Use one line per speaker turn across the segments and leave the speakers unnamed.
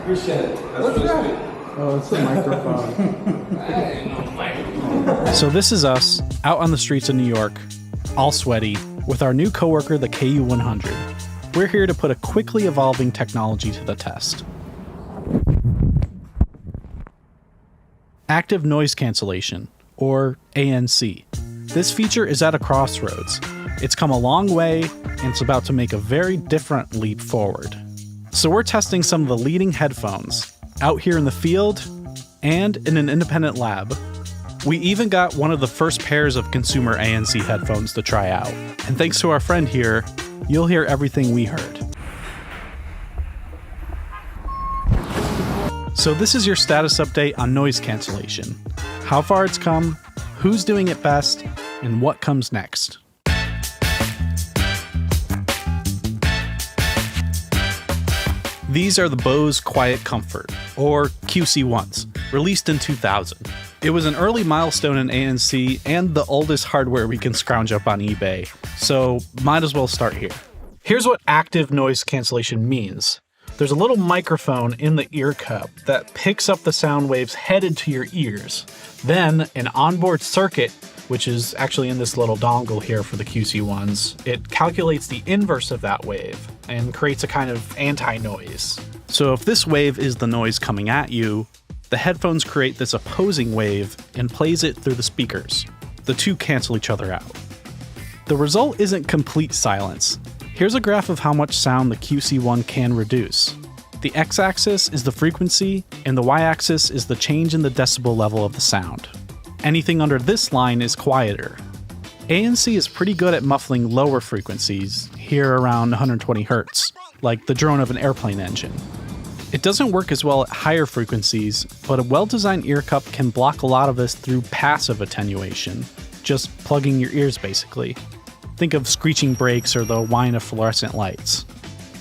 Appreciate it. What's that?
Oh, it's a microphone.
That ain't no microphone.
So this is us, out on the streets of New York, all sweaty, with our new coworker, the KU100. We're here to put a quickly evolving technology to the test. Active noise cancellation, or ANC. This feature is at a crossroads. It's come a long way, and it's about to make a very different leap forward. So we're testing some of the leading headphones, out here in the field, and in an independent lab. We even got one of the first pairs of consumer ANC headphones to try out. And thanks to our friend here, you'll hear everything we heard. So this is your status update on noise cancellation. How far it's come, who's doing it best, and what comes next. These are the Bose Quiet Comfort, or QC1s, released in 2000. It was an early milestone in ANC and the oldest hardware we can scrounge up on eBay, so might as well start here. Here's what active noise cancellation means. There's a little microphone in the ear cup that picks up the sound waves headed to your ears. Then an onboard circuit, which is actually in this little dongle here for the QC1s, it calculates the inverse of that wave and creates a kind of anti-noise. So if this wave is the noise coming at you, the headphones create this opposing wave and plays it through the speakers. The two cancel each other out. The result isn't complete silence. Here's a graph of how much sound the QC1 can reduce. The x-axis is the frequency, and the y-axis is the change in the decibel level of the sound. Anything under this line is quieter. ANC is pretty good at muffling lower frequencies, here around 120 Hz, like the drone of an airplane engine. It doesn't work as well at higher frequencies, but a well-designed ear cup can block a lot of this through passive attenuation, just plugging your ears basically. Think of screeching brakes or the whine of fluorescent lights.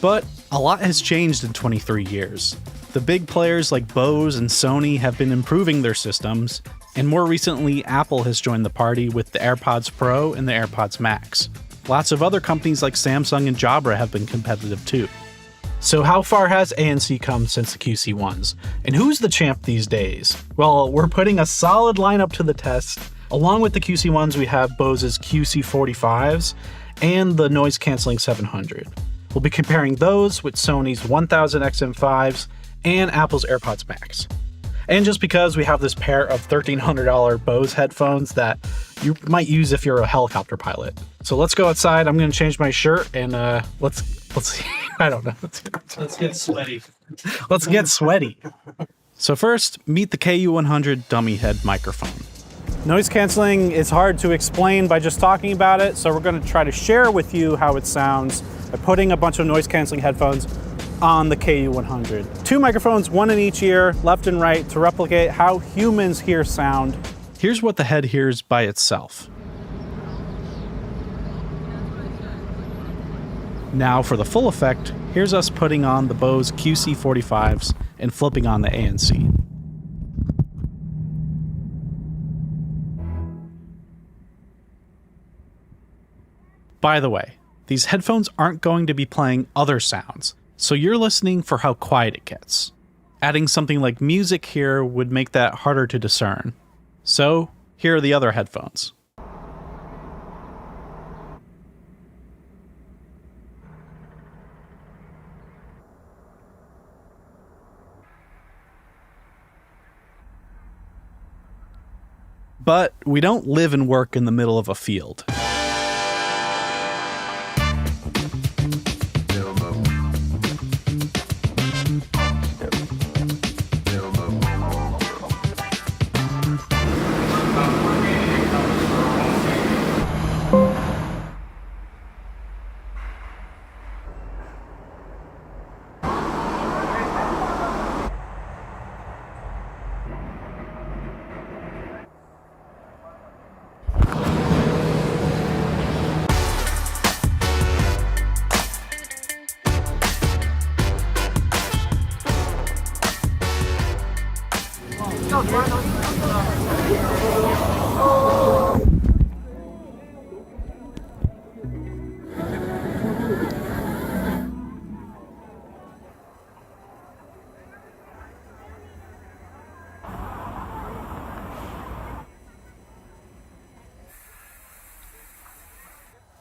But a lot has changed in 23 years. The big players like Bose and Sony have been improving their systems, and more recently Apple has joined the party with the AirPods Pro and the AirPods Max. Lots of other companies like Samsung and Jabra have been competitive too. So how far has ANC come since the QC1s? And who's the champ these days? Well, we're putting a solid lineup to the test. Along with the QC1s, we have Bose's QC45s and the noise canceling 700. We'll be comparing those with Sony's 1000 XM5s and Apple's AirPods Max. And just because we have this pair of $1,300 Bose headphones that you might use if you're a helicopter pilot. So let's go outside. I'm going to change my shirt and let's see. I don't know. Let's get sweaty. Let's get sweaty. So first, meet the KU100 dummy head microphone. Noise canceling is hard to explain by just talking about it, so we're going to try to share with you how it sounds by putting a bunch of noise canceling headphones on the KU100. Two microphones, one in each ear, left and right, to replicate how humans hear sound. Here's what the head hears by itself. Now for the full effect, here's us putting on the Bose QC45s and flipping on the ANC. By the way, these headphones aren't going to be playing other sounds, so you're listening for how quiet it gets. Adding something like music here would make that harder to discern. So, here are the other headphones. But we don't live and work in the middle of a field.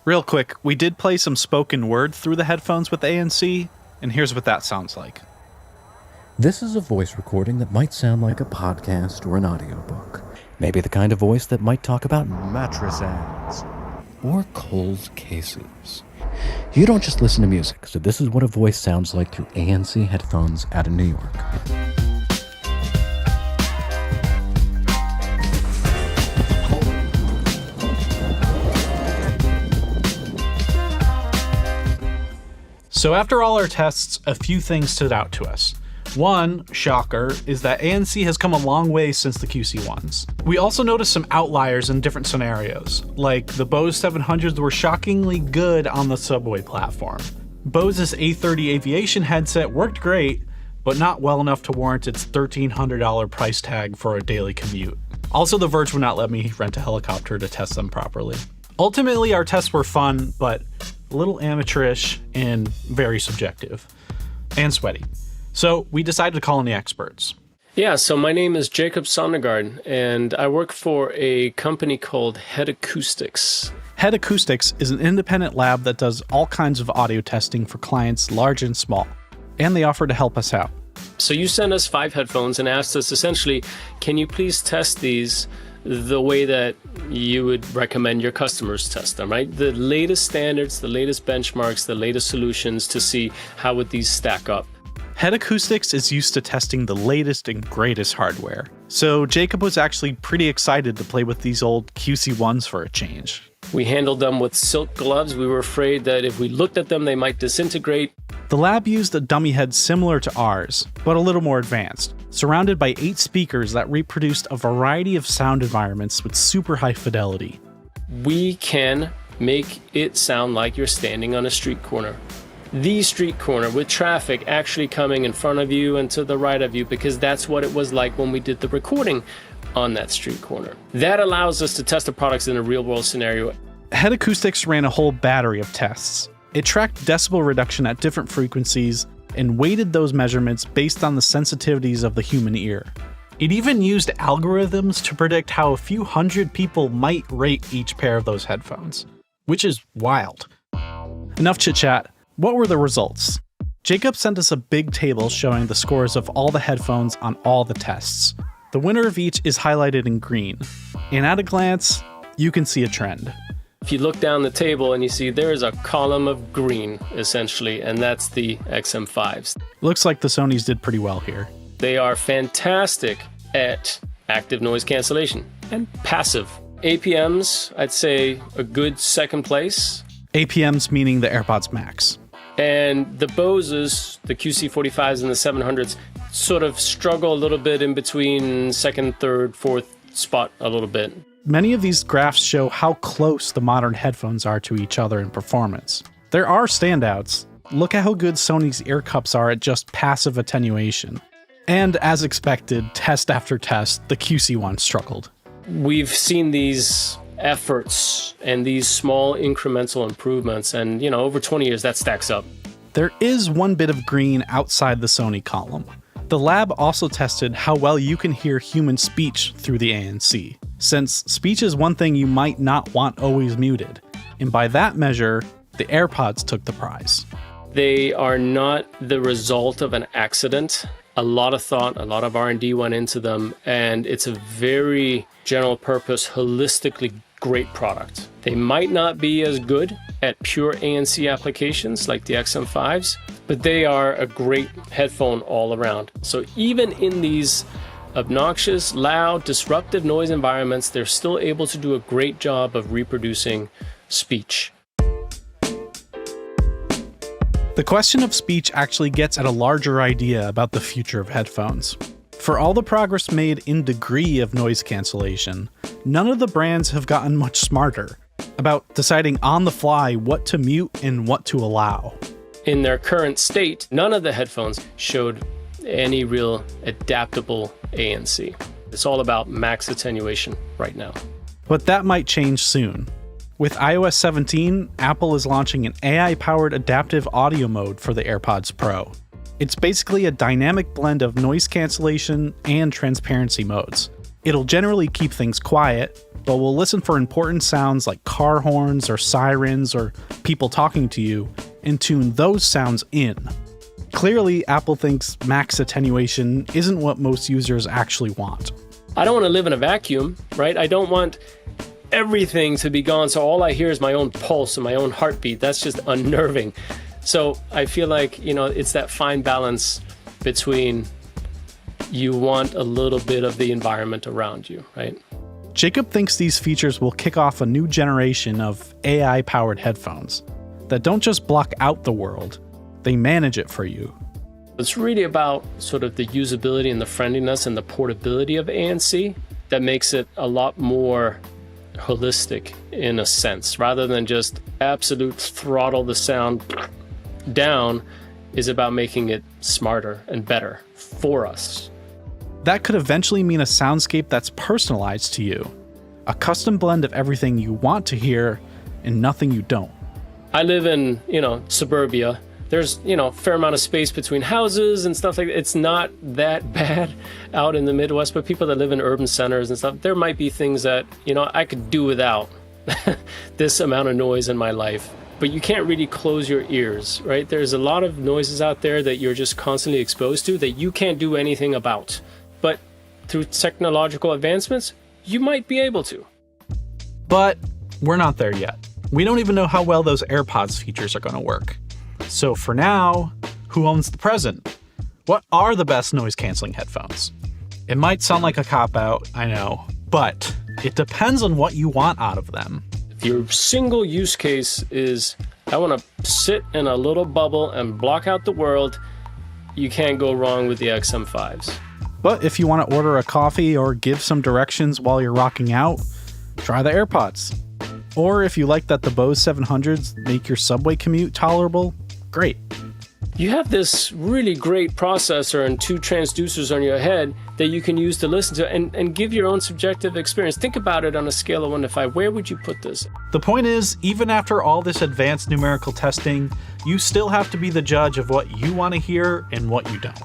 Real quick, we did play some spoken word through the headphones with ANC, and here's what that sounds like.
This is a voice recording that might sound like a podcast or an audiobook. Maybe the kind of voice that might talk about mattress ads or cold cases. You don't just listen to music, so this is what a voice sounds like through ANC headphones out of New York.
So after all our tests, a few things stood out to us. One, shocker, is that ANC has come a long way since the QC1s. We also noticed some outliers in different scenarios, like the Bose 700s were shockingly good on the subway platform. Bose's A30 aviation headset worked great, but not well enough to warrant its $1,300 price tag for a daily commute. Also, the Verge would not let me rent a helicopter to test them properly. Ultimately, our tests were fun, but a little amateurish and very subjective. And sweaty. So we decided to call in the experts.
Yeah, so my name is Jacob Sondergaard, and I work for a company called Head Acoustics.
Head Acoustics is an independent lab that does all kinds of audio testing for clients large and small, and they offer to help us out.
So you sent us 5 headphones and asked us essentially, can you please test these the way that you would recommend your customers test them, right? The latest standards, the latest benchmarks, the latest solutions to see how would these stack up.
Head Acoustics is used to testing the latest and greatest hardware, so Jacob was actually pretty excited to play with these old QC1s for a change.
We handled them with silk gloves. We were afraid that if we looked at them, they might disintegrate.
The lab used a dummy head similar to ours, but a little more advanced, surrounded by 8 speakers that reproduced a variety of sound environments with super high fidelity.
We can make it sound like you're standing on a street corner. The street corner with traffic actually coming in front of you and to the right of you, because that's what it was like when we did the recording on that street corner. That allows us to test the products in a real world scenario.
Head Acoustics ran a whole battery of tests. It tracked decibel reduction at different frequencies and weighted those measurements based on the sensitivities of the human ear. It even used algorithms to predict how a few hundred people might rate each pair of those headphones, which is wild. Enough chit chat. What were the results? Jacob sent us a big table showing the scores of all the headphones on all the tests. The winner of each is highlighted in green, and at a glance, you can see a trend.
If you look down the table and you see there's a column of green, essentially, and that's the XM5s.
Looks like the Sonys did pretty well here.
They are fantastic at active noise cancellation and passive. APMs, I'd say a good second place.
APMs meaning the AirPods Max.
And the Boses, the QC45s and the 700s, sort of struggle a little bit in between second, third, fourth spot a little bit.
Many of these graphs show how close the modern headphones are to each other in performance. There are standouts. Look at how good Sony's ear cups are at just passive attenuation. And as expected, test after test, the QC1 struggled.
We've seen these efforts and these small incremental improvements, and over 20 years that stacks up.
There is one bit of green outside the Sony column. The lab also tested how well you can hear human speech through the ANC, since speech is one thing you might not want always muted, and by that measure, the AirPods took the prize.
They are not the result of an accident. A lot of thought, a lot of R&D went into them, and it's a very general purpose, holistically great product. They might not be as good at pure ANC applications like the XM5s, but they are a great headphone all around. So even in these obnoxious, loud, disruptive noise environments, they're still able to do a great job of reproducing speech.
The question of speech actually gets at a larger idea about the future of headphones. For all the progress made in degree of noise cancellation, none of the brands have gotten much smarter about deciding on the fly what to mute and what to allow.
In their current state, none of the headphones showed any real adaptable ANC. It's all about max attenuation right now.
But that might change soon. With iOS 17, Apple is launching an AI-powered adaptive audio mode for the AirPods Pro. It's basically a dynamic blend of noise cancellation and transparency modes. It'll generally keep things quiet, but will listen for important sounds like car horns or sirens or people talking to you and tune those sounds in. Clearly, Apple thinks max attenuation isn't what most users actually want.
I don't want to live in a vacuum, right? I don't want everything to be gone, so all I hear is my own pulse and my own heartbeat. That's just unnerving. So I feel like, it's that fine balance between you want a little bit of the environment around you, right?
Jacob thinks these features will kick off a new generation of AI-powered headphones that don't just block out the world, they manage it for you.
It's really about sort of the usability and the friendliness and the portability of ANC that makes it a lot more holistic in a sense, rather than just absolute throttle the sound down. Is about making it smarter and better for us.
That could eventually mean a soundscape that's personalized to you, a custom blend of everything you want to hear and nothing you don't.
I live in, suburbia. There's, a fair amount of space between houses and stuff like that. It's not that bad out in the Midwest, but people that live in urban centers and stuff, there might be things that, I could do without this amount of noise in my life. But you can't really close your ears, right? There's a lot of noises out there that you're just constantly exposed to that you can't do anything about. But through technological advancements, you might be able to.
But we're not there yet. We don't even know how well those AirPods features are going to work. So for now, who owns the present? What are the best noise-canceling headphones? It might sound like a cop-out, I know, but it depends on what you want out of them.
If your single use case is, I want to sit in a little bubble and block out the world, you can't go wrong with the XM5s.
But if you want to order a coffee or give some directions while you're rocking out, try the AirPods. Or if you like that the Bose 700s make your subway commute tolerable, great.
You have this really great processor and 2 transducers on your head that you can use to listen to and give your own subjective experience. Think about it on a scale of 1 to 5. Where would you put this?
The point is, even after all this advanced numerical testing, you still have to be the judge of what you want to hear and what you don't.